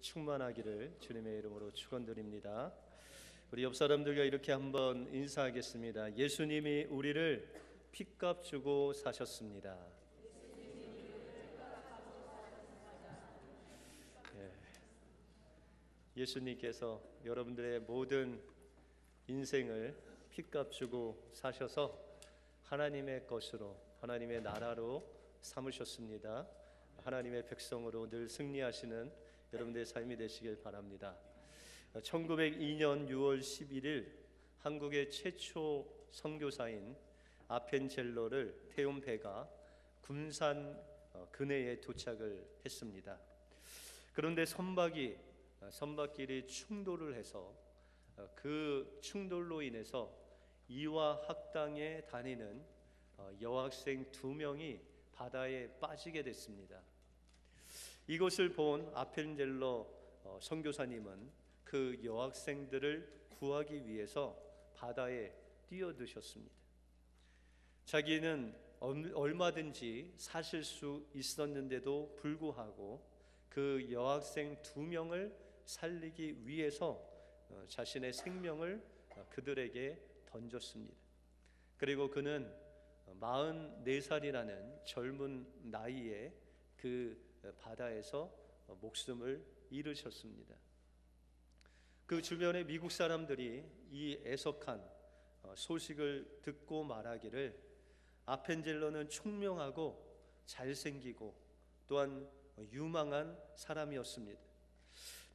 충만하기를 주님의 이름으로 축원드립니다. 우리 옆 사람들과 이렇게 한번 인사하겠습니다. 예수님이 우리를 핏값 주고 사셨습니다. 예수님께서 여러분들의 모든 인생을 핏값 주고 사셔서 하나님의 것으로, 하나님의 나라로 삼으셨습니다. 하나님의 백성으로 늘 승리하시는 여러분들의 삶이 되시길 바랍니다. 1902년 6월 11일 한국의 최초 선교사인 아펜젤로를 태운 배가 군산 근해에 도착을 했습니다. 그런데 선박길이 충돌을 해서 그 충돌로 인해서 이화 학당에 다니는 여학생 2명이 바다에 빠지게 됐습니다. 이것을 본 아펜젤로 선교사님은 그 여학생들을 구하기 위해서 바다에 뛰어드셨습니다. 자기는 얼마든지 사실 수 있었는데도 불구하고 그 여학생 2명을 살리기 위해서 자신의 생명을 그들에게 던졌습니다. 그리고 그는 44살이라는 젊은 나이에 그 바다에서 목숨을 잃으셨습니다. 그 주변의 미국 사람들이 이 애석한 소식을 듣고 말하기를 아펜젤로는 총명하고 잘생기고 또한 유망한 사람이었습니다.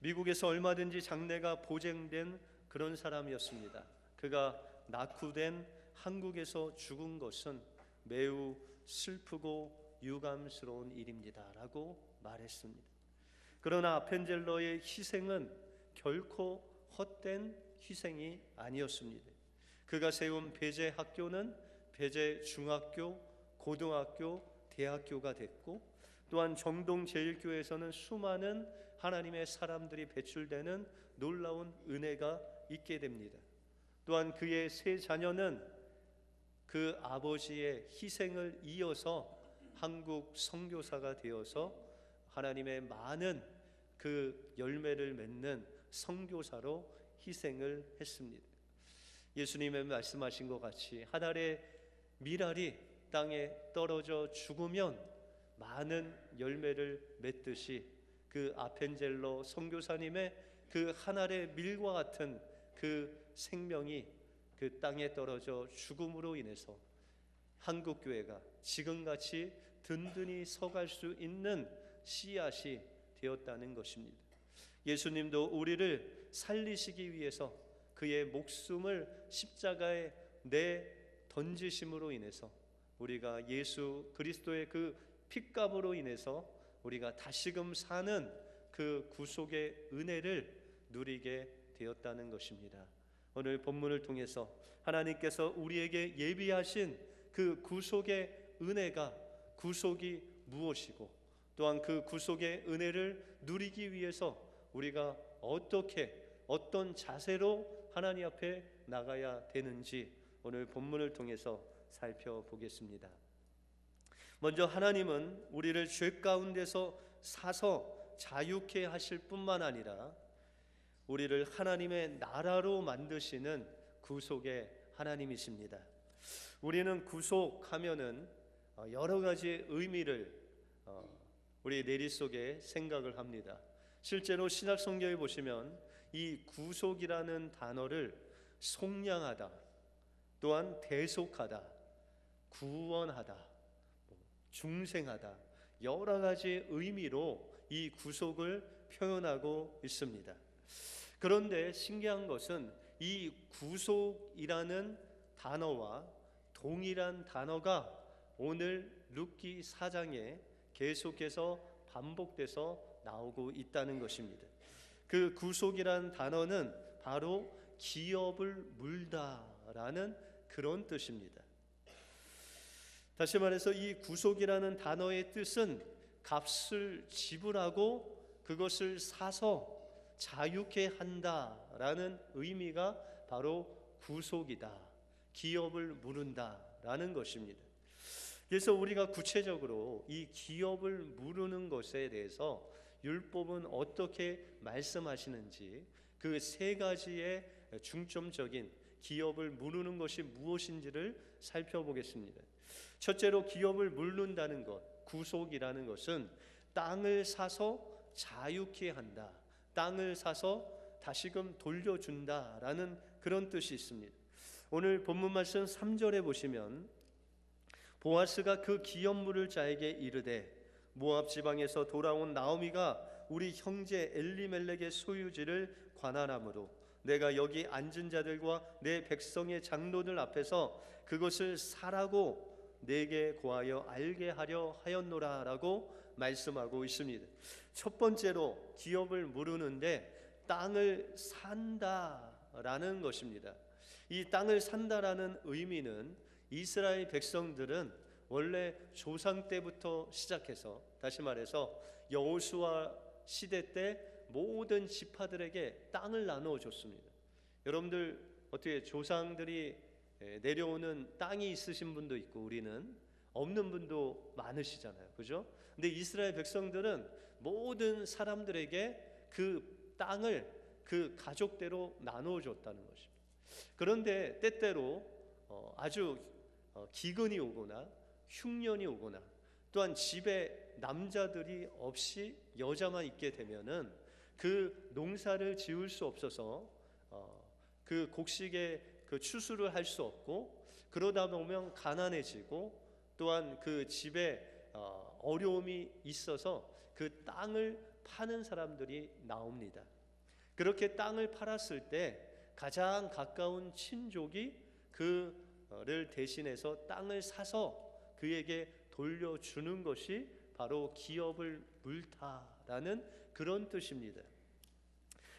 미국에서 얼마든지 장래가 보장된 그런 사람이었습니다. 그가 낙후된 한국에서 죽은 것은 매우 슬프고 유감스러운 일입니다 라고 말했습니다. 그러나 아펜젤로의 희생은 결코 헛된 희생이 아니었습니다. 그가 세운 배제 학교는 배제 중학교, 고등학교, 대학교가 됐고 또한 정동제일교회에서는 수많은 하나님의 사람들이 배출되는 놀라운 은혜가 있게 됩니다. 또한 그의 세 자녀는 그 아버지의 희생을 이어서 한국 선교사가 되어서 하나님의 많은 그 열매를 맺는 선교사로 희생을 했습니다. 예수님의 말씀하신 것 같이 한 알의 밀알이 땅에 떨어져 죽으면 많은 열매를 맺듯이 그 아펜젤로 선교사님의 그 한 알의 밀과 같은 그 생명이 그 땅에 떨어져 죽음으로 인해서 한국교회가 지금같이 든든히 서갈 수 있는 씨앗이 되었다는 것입니다. 예수님도 우리를 살리시기 위해서 그의 목숨을 십자가에 내 던지심으로 인해서 우리가 예수 그리스도의 그 핏값으로 인해서 우리가 다시금 사는 그 구속의 은혜를 누리게 되었다는 것입니다. 오늘 본문을 통해서 하나님께서 우리에게 예비하신 그 구속의 은혜가 구속이 무엇이고 또한 그 구속의 은혜를 누리기 위해서 우리가 어떤 자세로 하나님 앞에 나가야 되는지 오늘 본문을 통해서 살펴보겠습니다. 먼저 하나님은 우리를 죄 가운데서 사서 자유케 하실 뿐만 아니라 우리를 하나님의 나라로 만드시는 구속의 하나님이십니다. 우리는 구속하면은 여러 가지 의미를 우리 내리 속에 생각을 합니다. 실제로 신약 성경에 보시면 이 구속이라는 단어를 속량하다, 또한 대속하다, 구원하다, 중생하다 여러 가지 의미로 이 구속을 표현하고 있습니다. 그런데 신기한 것은 이 구속이라는 단어와 동일한 단어가 오늘 룻기 4장에 계속해서 반복돼서 나오고 있다는 것입니다. 그 구속이라는 단어는 바로 기업을 물다라는 그런 뜻입니다. 다시 말해서 이 구속이라는 단어의 뜻은 값을 지불하고 그것을 사서 자유케 한다라는 의미가 바로 구속이다, 기업을 물은다라는 것입니다. 그래서 우리가 구체적으로 이 기업을 물으는 것에 대해서 율법은 어떻게 말씀하시는지 그 세 가지의 중점적인 기업을 무르는 것이 무엇인지를 살펴보겠습니다. 첫째로 기업을 무른다는 것, 구속이라는 것은 땅을 사서 자유케 한다, 땅을 사서 다시금 돌려준다라는 그런 뜻이 있습니다. 오늘 본문 말씀 3절에 보시면 보아스가 그 기업물을 자에게 이르되 모압 지방에서 돌아온 나오미가 우리 형제 엘리멜렉의 소유지를 관할하므로 내가 여기 앉은 자들과 내 백성의 장로들 앞에서 그것을 사라고 내게 고하여 알게 하려 하였노라 라고 말씀하고 있습니다. 첫 번째로 기업을 무르는데 땅을 산다라는 것입니다. 이 땅을 산다라는 의미는 이스라엘 백성들은 원래 조상 때부터 시작해서, 다시 말해서 여호수아 시대 때 모든 지파들에게 땅을 나누어 줬습니다. 여러분들 어떻게 조상들이 내려오는 땅이 있으신 분도 있고 우리는 없는 분도 많으시잖아요, 그죠? 근데 이스라엘 백성들은 모든 사람들에게 그 땅을 그 가족대로 나누어 줬다는 것입니다. 그런데 때때로 아주 기근이 오거나 흉년이 오거나 또한 집에 남자들이 없이 여자만 있게 되면은 그 농사를 지을 수 없어서 그 곡식의 그 추수를 할 수 없고, 그러다 보면 가난해지고 또한 그 집에 어려움이 있어서 그 땅을 파는 사람들이 나옵니다. 그렇게 땅을 팔았을 때 가장 가까운 친족이 그를 대신해서 땅을 사서 그에게 돌려주는 것이 바로 기업을 물다라는 그런 뜻입니다.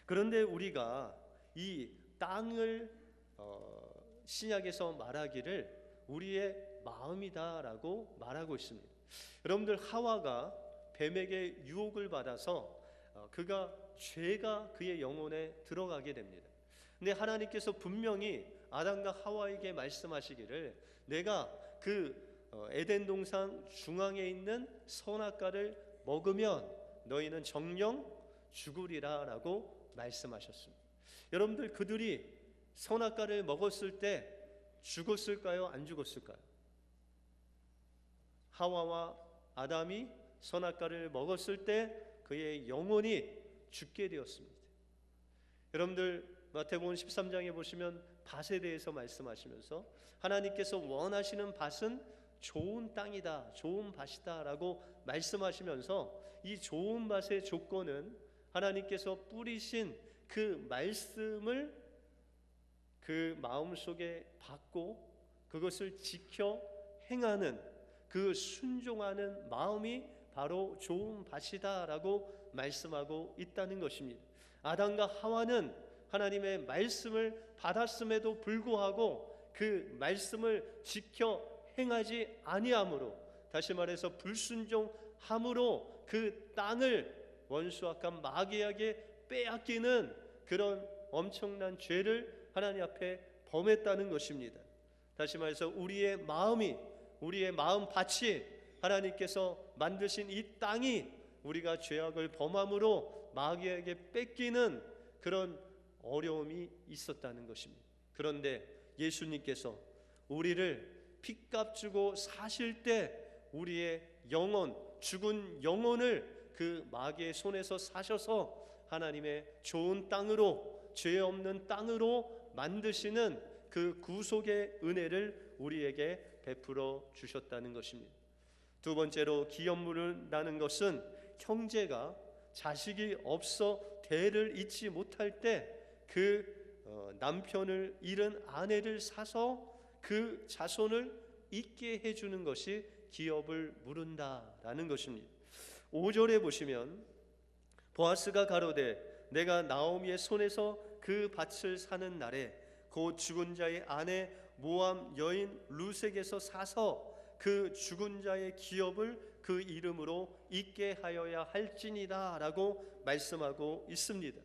그런데 우리가 이 땅을 신약에서 말하기를 우리의 마음이다라고 말하고 있습니다. 여러분들 하와가 뱀에게 유혹을 받아서 그가 죄가 그의 영혼에 들어가게 됩니다. 근데 하나님께서 분명히 아담과 하와에게 말씀하시기를 내가 그 에덴 동산 중앙에 있는 선악과를 먹으면 너희는 정령 죽으리라 라고 말씀하셨습니다. 여러분들 그들이 선악과를 먹었을 때 죽었을까요? 안 죽었을까요? 하와와 아담이 선악과를 먹었을 때 그의 영혼이 죽게 되었습니다. 여러분들 마태복음 13장에 보시면 밭에 대해서 말씀하시면서 하나님께서 원하시는 밭은 좋은 땅이다, 좋은 밭이다 라고 말씀하시면서 이 좋은 밭의 조건은 하나님께서 뿌리신 그 말씀을 그 마음속에 받고 그것을 지켜 행하는 그 순종하는 마음이 바로 좋은 밭이다 라고 말씀하고 있다는 것입니다. 아담과 하와는 하나님의 말씀을 받았음에도 불구하고 그 말씀을 지켜 행하지 아니함으로, 다시 말해서 불순종함으로 그 땅을 원수악한 마귀에게 빼앗기는 그런 엄청난 죄를 하나님 앞에 범했다는 것입니다. 다시 말해서 우리의 마음이, 우리의 마음 밭이 하나님께서 만드신 이 땅이 우리가 죄악을 범함으로 마귀에게 뺏기는 그런 어려움이 있었다는 것입니다. 그런데 예수님께서 우리를 핏값 주고 사실 때 우리의 영혼, 죽은 영혼을 그 마귀의 손에서 사셔서 하나님의 좋은 땅으로, 죄 없는 땅으로 만드시는 그 구속의 은혜를 우리에게 베풀어 주셨다는 것입니다. 두 번째로 기업물을 나는 것은 형제가 자식이 없어 대를 잇지 못할 때 그 남편을 잃은 아내를 사서 그 자손을 잇게 해주는 것이 기업을 무른다라는 것입니다. 5절에 보시면 보아스가 가로되 내가 나오미의 손에서 그 밭을 사는 날에 곧 죽은 자의 아내 모압 여인 룻에게서 사서 그 죽은 자의 기업을 그 이름으로 잇게 하여야 할지니라 라고 말씀하고 있습니다.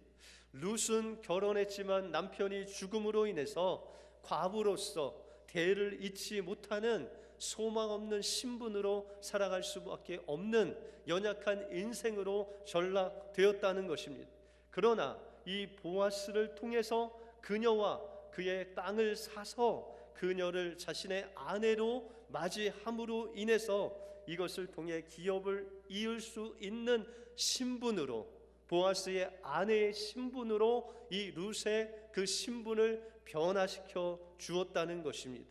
룻은 결혼했지만 남편이 죽음으로 인해서 과부로서 대를 잇지 못하는 소망 없는 신분으로 살아갈 수밖에 없는 연약한 인생으로 전락되었다는 것입니다. 그러나 이 보아스를 통해서 그녀와 그의 땅을 사서 그녀를 자신의 아내로 맞이함으로 인해서 이것을 통해 기업을 이을 수 있는 신분으로, 보아스의 아내의 신분으로 이 룻의 그 신분을 변화시켜 주었다는 것입니다.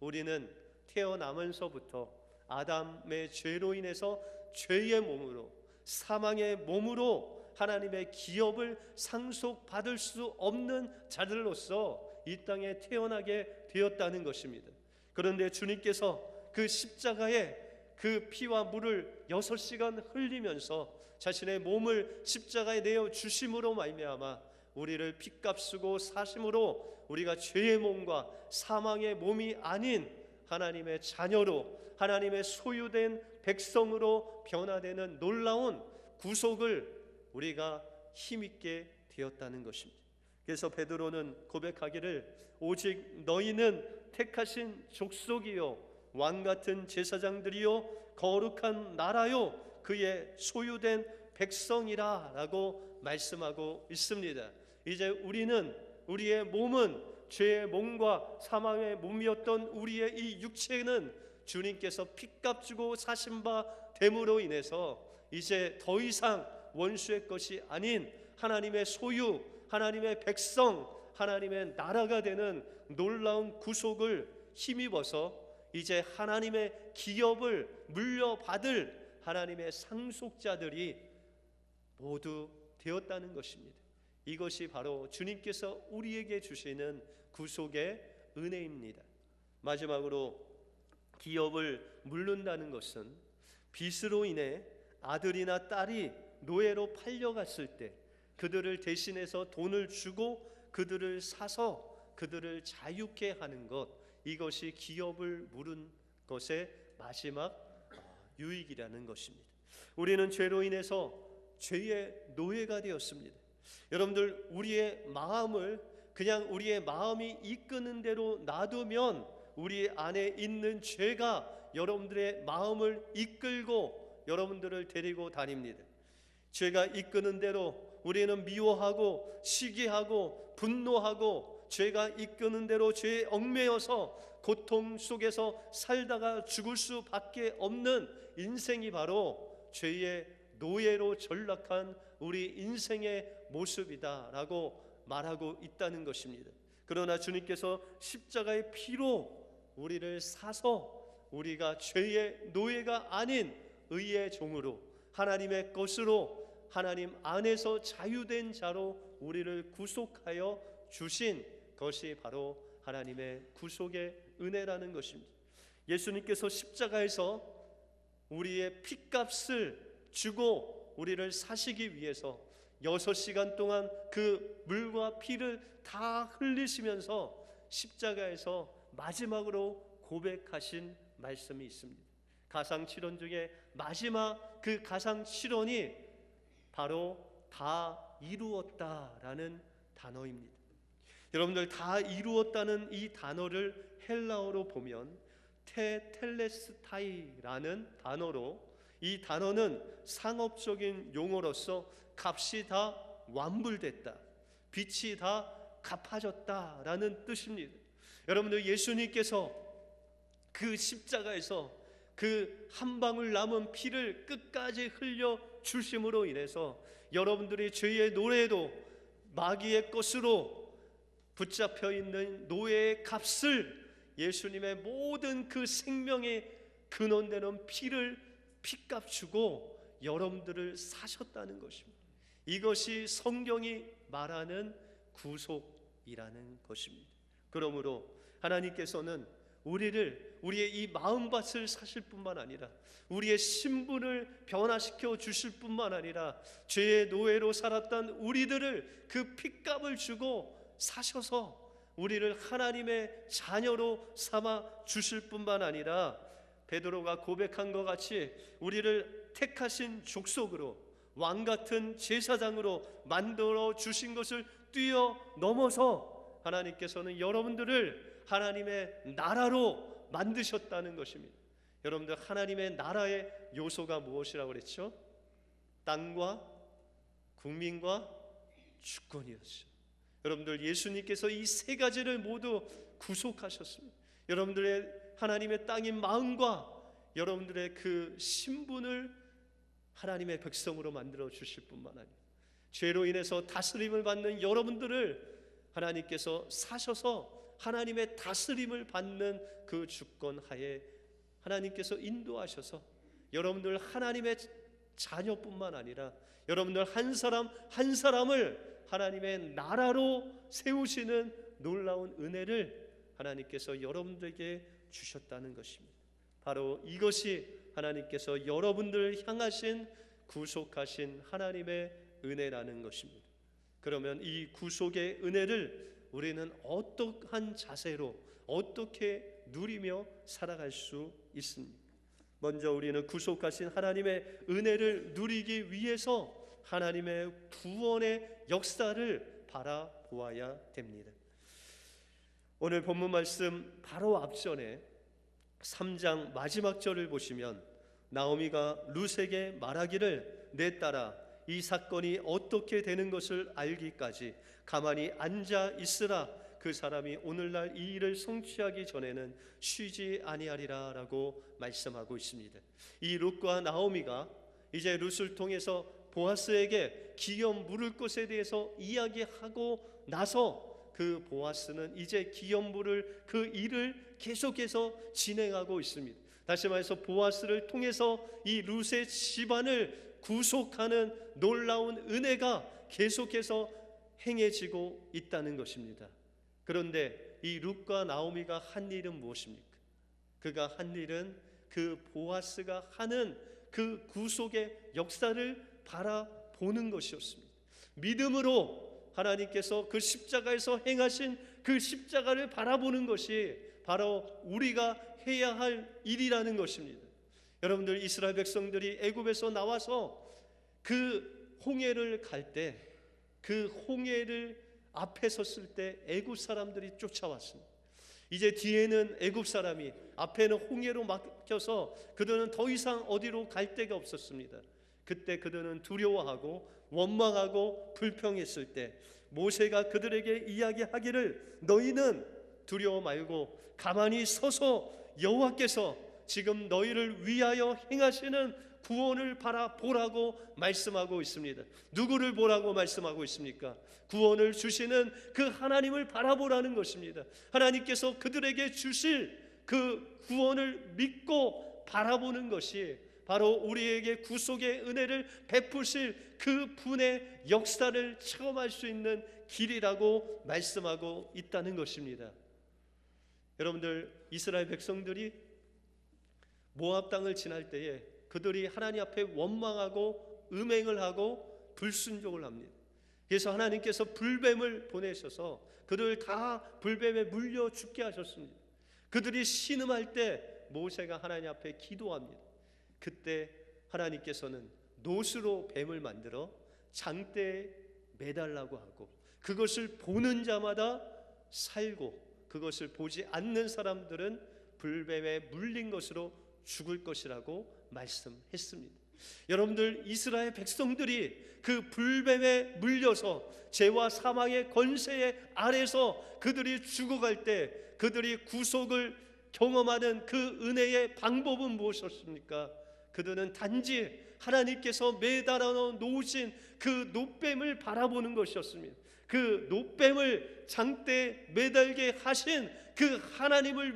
우리는 태어나면서부터 아담의 죄로 인해서 죄의 몸으로, 사망의 몸으로 하나님의 기업을 상속받을 수 없는 자들로서 이 땅에 태어나게 되었다는 것입니다. 그런데 주님께서 그 십자가에 그 피와 물을 6시간 흘리면서 자신의 몸을 십자가에 내어 주심으로 말미암아 우리를 핏값쓰고 사심으로 우리가 죄의 몸과 사망의 몸이 아닌 하나님의 자녀로, 하나님의 소유된 백성으로 변화되는 놀라운 구속을 우리가 힘있게 되었다는 것입니다. 그래서 베드로는 고백하기를 오직 너희는 택하신 족속이요 왕같은 제사장들이요 거룩한 나라요 그의 소유된 백성이라 라고 말씀하고 있습니다. 이제 우리의 몸은 죄의 몸과 사망의 몸이었던 우리의 이 육체는 주님께서 핏값 주고 사신 바 됨으로 인해서 이제 더 이상 원수의 것이 아닌 하나님의 소유, 하나님의 백성, 하나님의 나라가 되는 놀라운 구속을 힘입어서 이제 하나님의 기업을 물려받을 하나님의 상속자들이 모두 되었다는 것입니다. 이것이 바로 주님께서 우리에게 주시는 구속의 은혜입니다. 마지막으로 기업을 물른다는 것은 빚으로 인해 아들이나 딸이 노예로 팔려갔을 때 그들을 대신해서 돈을 주고 그들을 사서 그들을 자유케 하는 것, 이것이 기업을 물은 것의 마지막 유익이라는 것입니다. 우리는 죄로 인해서 죄의 노예가 되었습니다. 여러분들, 우리의 마음을 그냥 우리의 마음이 이끄는 대로 놔두면 우리 안에 있는 죄가 여러분들의 마음을 이끌고 여러분들을 데리고 다닙니다. 죄가 이끄는 대로 우리는 미워하고 시기하고 분노하고 죄가 이끄는 대로 죄에 얽매여서 고통 속에서 살다가 죽을 수밖에 없는 인생이 바로 죄의 노예로 전락한 우리 인생의 모습이다라고 말하고 있다는 것입니다. 그러나 주님께서 십자가의 피로 우리를 사서 우리가 죄의 노예가 아닌 의의 종으로 하나님의 것으로 하나님 안에서 자유된 자로 우리를 구속하여 주신 것이 바로 하나님의 구속의 은혜라는 것입니다. 예수님께서 십자가에서 우리의 핏값을 주고 우리를 사시기 위해서 6시간 동안 그 물과 피를 다 흘리시면서 십자가에서 마지막으로 고백하신 말씀이 있습니다. 가상칠언 중에 마지막 그 가상칠언이 바로 다 이루었다라는 단어입니다. 여러분들, 다 이루었다는 이 단어를 헬라어로 보면 테텔레스타이라는 단어로, 이 단어는 상업적인 용어로서 값이 다 완불됐다, 빚이 다 갚아졌다라는 뜻입니다. 여러분들, 예수님께서 그 십자가에서 그 한 방울 남은 피를 끝까지 흘려 주심으로 인해서 여러분들이 죄의 노래도 마귀의 것으로 붙잡혀 있는 노예의 값을 예수님의 모든 그 생명의 근원되는 피를 핏값 주고 여러분들을 사셨다는 것입니다. 이것이 성경이 말하는 구속이라는 것입니다. 그러므로 하나님께서는 우리의 이 마음밭을 사실 뿐만 아니라 우리의 신분을 변화시켜 주실 뿐만 아니라 죄의 노예로 살았던 우리들을 그 핏값을 주고 사셔서 우리를 하나님의 자녀로 삼아 주실 뿐만 아니라 베드로가 고백한 것 같이 우리를 택하신 족속으로 왕같은 제사장으로 만들어 주신 것을 뛰어넘어서 하나님께서는 여러분들을 하나님의 나라로 만드셨다는 것입니다. 여러분들, 하나님의 나라의 요소가 무엇이라고 그랬죠? 땅과 국민과 주권이었죠. 여러분들, 예수님께서 이 세 가지를 모두 구속하셨습니다. 여러분들의 하나님의 땅인 마음과 여러분들의 그 신분을 하나님의 백성으로 만들어 주실 뿐만 아니라 죄로 인해서 다스림을 받는 여러분들을 하나님께서 사셔서 하나님의 다스림을 받는 그 주권 하에 하나님께서 인도하셔서 여러분들 하나님의 자녀뿐만 아니라 여러분들 한 사람 한 사람을 하나님의 나라로 세우시는 놀라운 은혜를 하나님께서 여러분들에게 주셨다는 것입니다. 바로 이것이 하나님께서 여러분들을 향하신 구속하신 하나님의 은혜라는 것입니다. 그러면 이 구속의 은혜를 우리는 어떠한 자세로 어떻게 누리며 살아갈 수 있습니까? 먼저 우리는 구속하신 하나님의 은혜를 누리기 위해서 하나님의 구원의 역사를 바라보아야 됩니다. 오늘 본문 말씀 바로 앞전에 3장 마지막 절을 보시면 나오미가 룻에게 말하기를 내 딸아 이 사건이 어떻게 되는 것을 알기까지 가만히 앉아 있으라. 그 사람이 오늘날 이 일을 성취하기 전에는 쉬지 아니하리라 라고 말씀하고 있습니다. 이 룻과 나오미가 이제 룻을 통해서 보아스에게 기업 물을 것에 대해서 이야기하고 나서 그 보아스는 이제 기업 물을 그 일을 계속해서 진행하고 있습니다. 다시 말해서 보아스를 통해서 이 룻의 집안을 구속하는 놀라운 은혜가 계속해서 행해지고 있다는 것입니다. 그런데 이 룻과 나오미가 한 일은 무엇입니까? 그가 한 일은 그 보아스가 하는 그 구속의 역사를 바라보는 것이었습니다. 믿음으로 하나님께서 그 십자가에서 행하신 그 십자가를 바라보는 것이 바로 우리가 해야 할 일이라는 것입니다. 여러분들, 이스라엘 백성들이 애굽에서 나와서 그 홍해를 갈 때 그 홍해를 앞에 섰을 때 애굽 사람들이 쫓아왔습니다. 이제 뒤에는 애굽 사람이, 앞에는 홍해로 막혀서 그들은 더 이상 어디로 갈 데가 없었습니다. 그때 그들은 두려워하고 원망하고 불평했을 때 모세가 그들에게 이야기하기를 너희는 두려워 말고 가만히 서서 여호와께서 지금 너희를 위하여 행하시는 구원을 바라보라고 말씀하고 있습니다. 누구를 보라고 말씀하고 있습니까? 구원을 주시는 그 하나님을 바라보라는 것입니다. 하나님께서 그들에게 주실 그 구원을 믿고 바라보는 것이 바로 우리에게 구속의 은혜를 베푸실 그 분의 역사를 체험할 수 있는 길이라고 말씀하고 있다는 것입니다. 여러분들, 이스라엘 백성들이 모압 땅을 지날 때에 그들이 하나님 앞에 원망하고 음행을 하고 불순종을 합니다. 그래서 하나님께서 불뱀을 보내셔서 그들을 다 불뱀에 물려 죽게 하셨습니다. 그들이 신음할 때 모세가 하나님 앞에 기도합니다. 그때 하나님께서는 노스로 뱀을 만들어 장대에 매달라고 하고 그것을 보는 자마다 살고 그것을 보지 않는 사람들은 불뱀에 물린 것으로 죽을 것이라고 말씀했습니다. 여러분들, 이스라엘 백성들이 그 불뱀에 물려서 죄와 사망의 권세 아래서 그들이 죽어갈 때 그들이 구속을 경험하는 그 은혜의 방법은 무엇이었습니까? 그들은 단지 하나님께서 매달아 놓으신 그 놋뱀을 바라보는 것이었습니다. 그 놋뱀을 장대에 매달게 하신 그 하나님을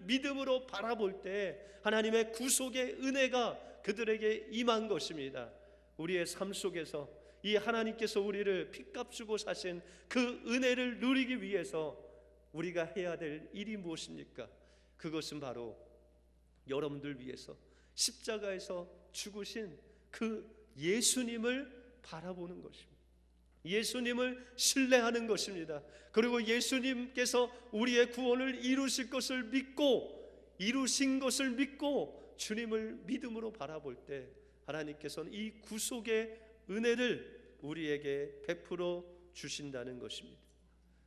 믿음으로 바라볼 때 하나님의 구속의 은혜가 그들에게 임한 것입니다. 우리의 삶 속에서 이 하나님께서 우리를 핏값 주고 사신 그 은혜를 누리기 위해서 우리가 해야 될 일이 무엇입니까? 그것은 바로 여러분들 위해서 십자가에서 죽으신 그 예수님을 바라보는 것입니다. 예수님을 신뢰하는 것입니다. 그리고 예수님께서 우리의 구원을 이루신 것을 믿고 주님을 믿음으로 바라볼 때 하나님께서는 이 구속의 은혜를 우리에게 베풀어 주신다는 것입니다.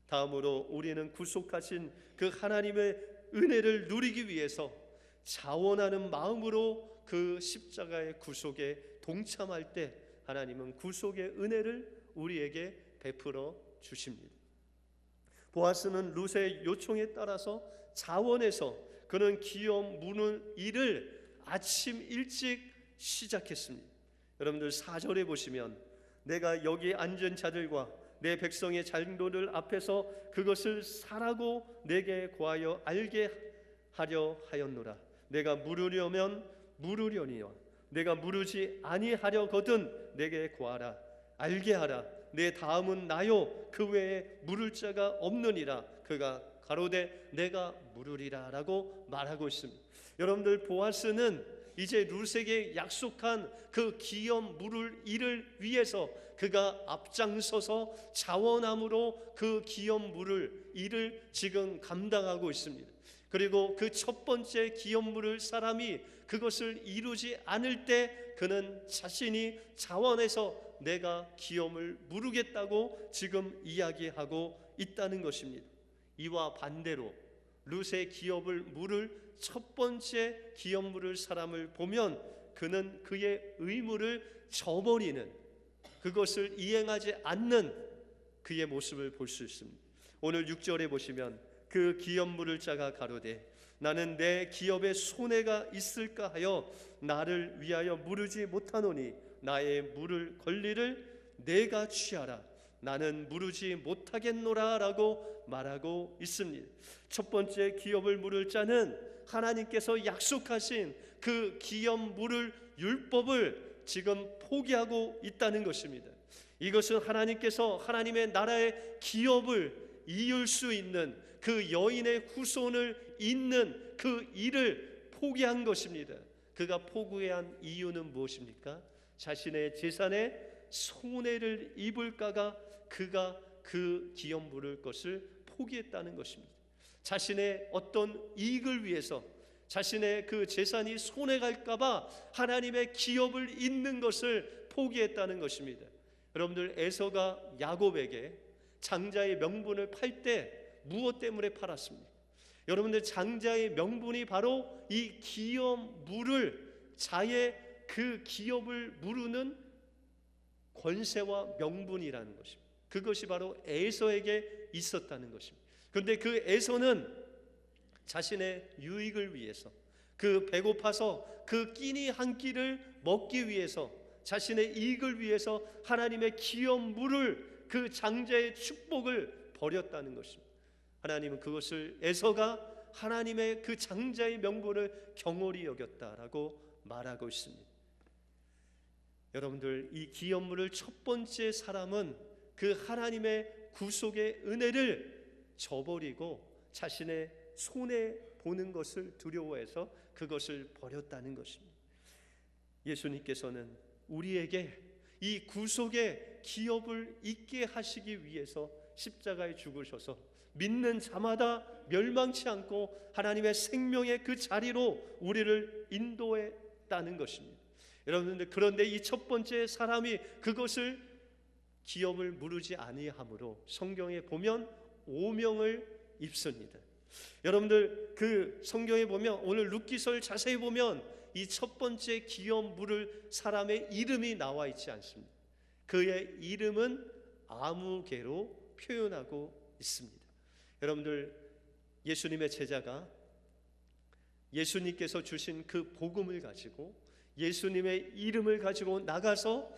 다음으로 우리는 구속하신 그 하나님의 은혜를 누리기 위해서 자원하는 마음으로 그 십자가의 구속에 동참할 때 하나님은 구속의 은혜를 우리에게 베풀어 주십니다. 보아스는 룻의 요청에 따라서 자원해서 그는 기업 무는 일을 아침 일찍 시작했습니다. 여러분들 4절에 보시면 내가 여기 앉은 자들과 내 백성의 장로들 앞에서 그것을 사라고 내게 구하여 알게 하려 하였노라. 내가 물으려면 물으려니와 내가 물으지 아니하려거든 내게 구하라. 알게 하라. 내 다음은 나요 그 외에 물을 자가 없느니라. 그가 가로되 내가 물으리라 라고 말하고 있습니다. 여러분들, 보아스는 이제 룻에게 약속한 그 기업 물을 일을 위해서 그가 앞장서서 자원함으로 그 기업 물을 일을 지금 감당하고 있습니다. 그리고 그 첫 번째 기업 물을 사람이 그것을 이루지 않을 때 그는 자신이 자원해서 내가 기업을 무르겠다고 지금 이야기하고 있다는 것입니다. 이와 반대로 룻의 기업을 물을 첫 번째 기업 물을 사람을 보면 그는 그의 의무를 저버리는, 그것을 이행하지 않는 그의 모습을 볼 수 있습니다. 오늘 6절에 보시면 그 기업 물을 자가 가로되 나는 내 기업에 손해가 있을까 하여 나를 위하여 물으지 못하노니 나의 물을 권리를 내가 취하라. 나는 물으지 못하겠노라 라고 말하고 있습니다. 첫 번째 기업을 물을 자는 하나님께서 약속하신 그 기업 물을 율법을 지금 포기하고 있다는 것입니다. 이것은 하나님께서 하나님의 나라의 기업을 이을 수 있는 그 여인의 후손을 잇는 그 일을 포기한 것입니다. 그가 포기한 이유는 무엇입니까? 자신의 재산에 손해를 입을까가 그가 그 기업 물을 것을 포기했다는 것입니다. 자신의 어떤 이익을 위해서 자신의 그 재산이 손해갈까봐 하나님의 기업을 잇는 것을 포기했다는 것입니다. 여러분들, 에서가 야곱에게 장자의 명분을 팔 때 무엇 때문에 팔았습니까? 여러분들, 장자의 명분이 바로 이 기업 물을, 자의 그 기업을 무르는 권세와 명분이라는 것입니다. 그것이 바로 에서에게 있었다는 것입니다. 그런데 그 에서는 자신의 유익을 위해서, 그 배고파서 그 끼니 한 끼를 먹기 위해서, 자신의 이익을 위해서 하나님의 기업 물을, 그 장자의 축복을 버렸다는 것입니다. 하나님은 그것을, 에서가 하나님의 그 장자의 명분을 경홀히 여겼다라고 말하고 있습니다. 여러분들, 이 기업 물을 첫 번째 사람은 그 하나님의 구속의 은혜를 저버리고 자신의 손해 보는 것을 두려워해서 그것을 버렸다는 것입니다. 예수님께서는 우리에게 이 구속의 기업을 잊게 하시기 위해서 십자가에 죽으셔서 믿는 자마다 멸망치 않고 하나님의 생명의 그 자리로 우리를 인도했다는 것입니다. 여러분들, 그런데 이 첫 번째 사람이 그것을 기업을 무르지 아니함으로 성경에 보면 오명을 입습니다. 여러분들, 그 성경에 보면, 오늘 룻기서를 자세히 보면 이 첫 번째 기업 물을 사람의 이름이 나와 있지 않습니다. 그의 이름은 아무개로 표현하고 있습니다. 여러분들, 예수님의 제자가 예수님께서 주신 그 복음을 가지고, 예수님의 이름을 가지고 나가서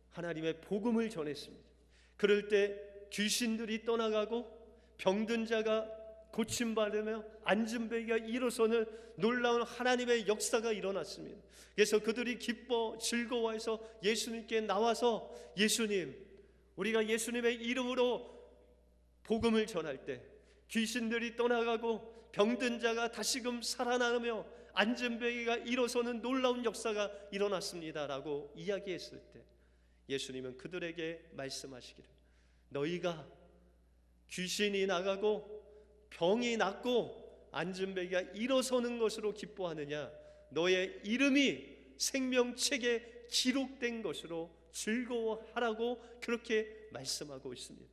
하나님의 복음을 전했습니다. 그럴 때 귀신들이 떠나가고 병든 자가 고침받으며 앉은 배가 일어서는 놀라운 하나님의 역사가 일어났습니다. 그래서 그들이 기뻐 즐거워해서 예수님께 나와서, 예수님, 우리가 예수님의 이름으로 복음을 전할 때 귀신들이 떠나가고 병든 자가 다시금 살아나며 앉은 배가 일어서는 놀라운 역사가 일어났습니다라고 이야기했을 때 예수님은 그들에게 말씀하시기를, 너희가 귀신이 나가고 병이 낫고 앉은 배가 일어서는 것으로 기뻐하느냐? 너의 이름이 생명책에 기록된 것으로 즐거워하라고 그렇게 말씀하고 있습니다.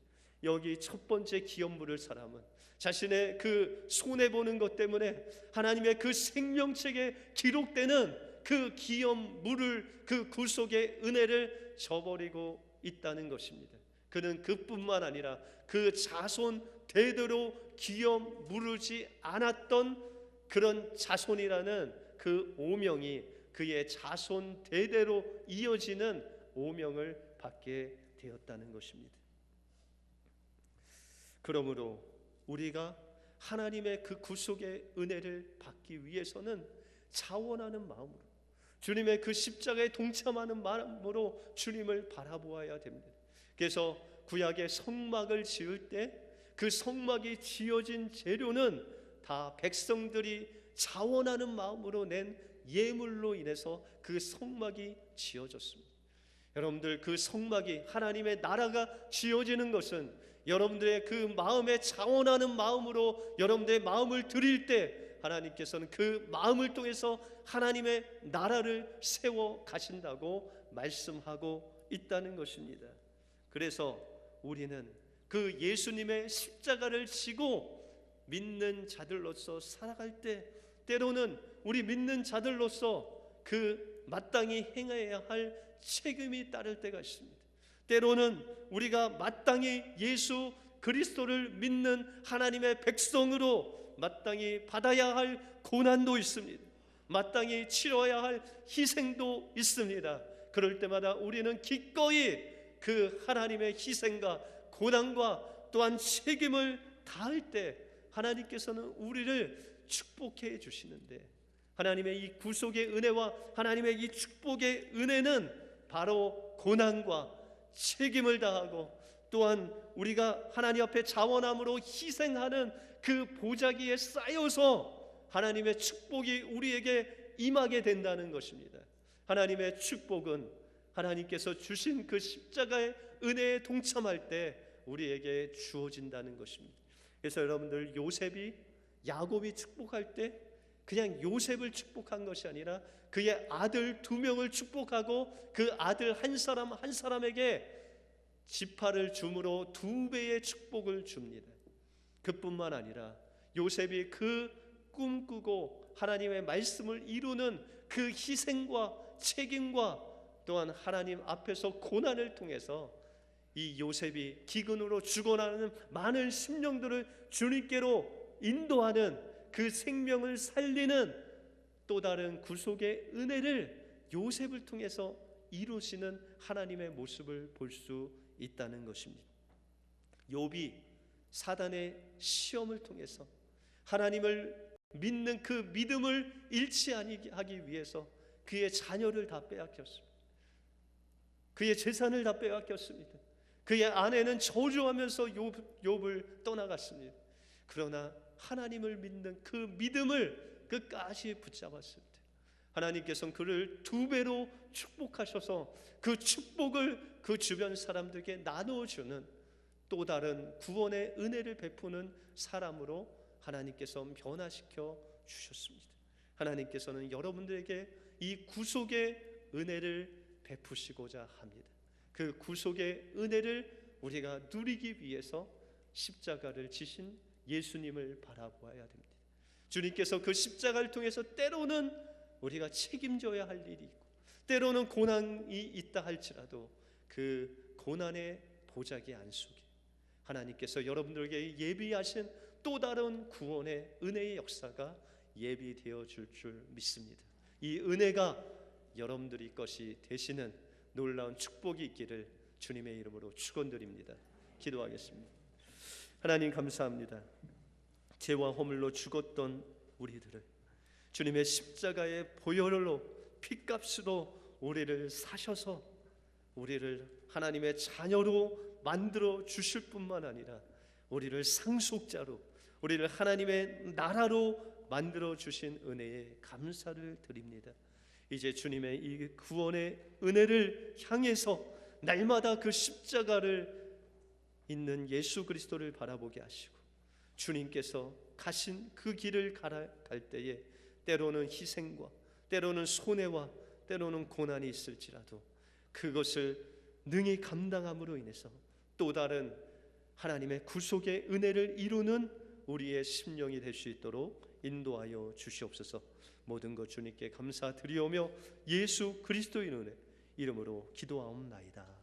여기 첫 번째 기업 물을 사람은 자신의 그 손해보는 것 때문에 하나님의 그 생명책에 기록되는 그 기업 물을, 그 구속의 은혜를 저버리고 있다는 것입니다. 그는 그뿐만 아니라 그 자손 대대로 기업 물르지 않았던 그런 자손이라는 그 오명이 그의 자손 대대로 이어지는 오명을 받게 되었다는 것입니다. 그러므로 우리가 하나님의 그 구속의 은혜를 받기 위해서는 자원하는 마음으로, 주님의 그 십자가에 동참하는 마음으로 주님을 바라보아야 됩니다. 그래서 구약의 성막을 지을 때 그 성막이 지어진 재료는 다 백성들이 자원하는 마음으로 낸 예물로 인해서 그 성막이 지어졌습니다. 여러분들, 그 성막이, 하나님의 나라가 지어지는 것은 여러분들의 그 마음에 자원하는 마음으로 여러분들의 마음을 드릴 때 하나님께서는 그 마음을 통해서 하나님의 나라를 세워 가신다고 말씀하고 있다는 것입니다. 그래서 우리는 그 예수님의 십자가를 지고 믿는 자들로서 살아갈 때 때로는 우리 믿는 자들로서 그 마땅히 행해야 할 책임이 따를 때가 있습니다. 때로는 우리가 마땅히 예수 그리스도를 믿는 하나님의 백성으로 마땅히 받아야 할 고난도 있습니다. 마땅히 치러야 할 희생도 있습니다. 그럴 때마다 우리는 기꺼이 그 하나님의 희생과 고난과 또한 책임을 다할 때 하나님께서는 우리를 축복해 주시는데, 하나님의 이 구속의 은혜와 하나님의 이 축복의 은혜는 바로 고난과 책임을 다하고 또한 우리가 하나님 앞에 자원함으로 희생하는 그 보자기에 쌓여서 하나님의 축복이 우리에게 임하게 된다는 것입니다. 하나님의 축복은 하나님께서 주신 그 십자가의 은혜에 동참할 때 우리에게 주어진다는 것입니다. 그래서 여러분들, 요셉이 야곱이 축복할 때 그냥 요셉을 축복한 것이 아니라 그의 아들 2명을 축복하고 그 아들 한 사람 한 사람에게 지파를 줌으로 2배의 축복을 줍니다. 그뿐만 아니라 요셉이 그 꿈꾸고 하나님의 말씀을 이루는 그 희생과 책임과 또한 하나님 앞에서 고난을 통해서 이 요셉이 기근으로 죽어나가는 많은 심령들을 주님께로 인도하는 그 생명을 살리는 또 다른 구속의 은혜를 요셉을 통해서 이루시는 하나님의 모습을 볼 수 있다는 것입니다. 욥이 사단의 시험을 통해서 하나님을 믿는 그 믿음을 잃지 아니하기 위해서 그의 자녀를 다 빼앗겼습니다. 그의 재산을 다 빼앗겼습니다. 그의 아내는 저주하면서 욥을 떠나갔습니다. 그러나 하나님을 믿는 그 믿음을 끝까지 붙잡았을 때 하나님께서는 그를 2배로 축복하셔서 그 축복을 그 주변 사람들에게 나누어주는 또 다른 구원의 은혜를 베푸는 사람으로 하나님께서 변화시켜 주셨습니다. 하나님께서는 여러분들에게 이 구속의 은혜를 베푸시고자 합니다. 그 구속의 은혜를 우리가 누리기 위해서 십자가를 지신 예수님을 바라보아야 됩니다. 주님께서 그 십자가를 통해서 때로는 우리가 책임져야 할 일이 있고 때로는 고난이 있다 할지라도 그 고난의 보자기 안속에 하나님께서 여러분들에게 예비하신 또 다른 구원의 은혜의 역사가 예비되어 줄 믿습니다. 이 은혜가 여러분들이 것이 되시는 놀라운 축복이 있기를 주님의 이름으로 축원드립니다. 기도하겠습니다. 하나님 감사합니다. 죄와 허물로 죽었던 우리들을 주님의 십자가의 보혈로 핏값으로 우리를 사셔서 우리를 하나님의 자녀로 만들어 주실 뿐만 아니라 우리를 상속자로 우리를 하나님의 나라로 만들어 주신 은혜에 감사를 드립니다. 이제 주님의 이 구원의 은혜를 향해서 날마다 그 십자가를 있는 예수 그리스도를 바라보게 하시고 주님께서 가신 그 길을 갈 때에 때로는 희생과 때로는 손해와 때로는 고난이 있을지라도 그것을 능히 감당함으로 인해서 또 다른 하나님의 구속의 은혜를 이루는 우리의 심령이 될 수 있도록 인도하여 주시옵소서. 모든 것 주님께 감사드리오며 예수 그리스도의 은혜 이름으로 기도하옵나이다.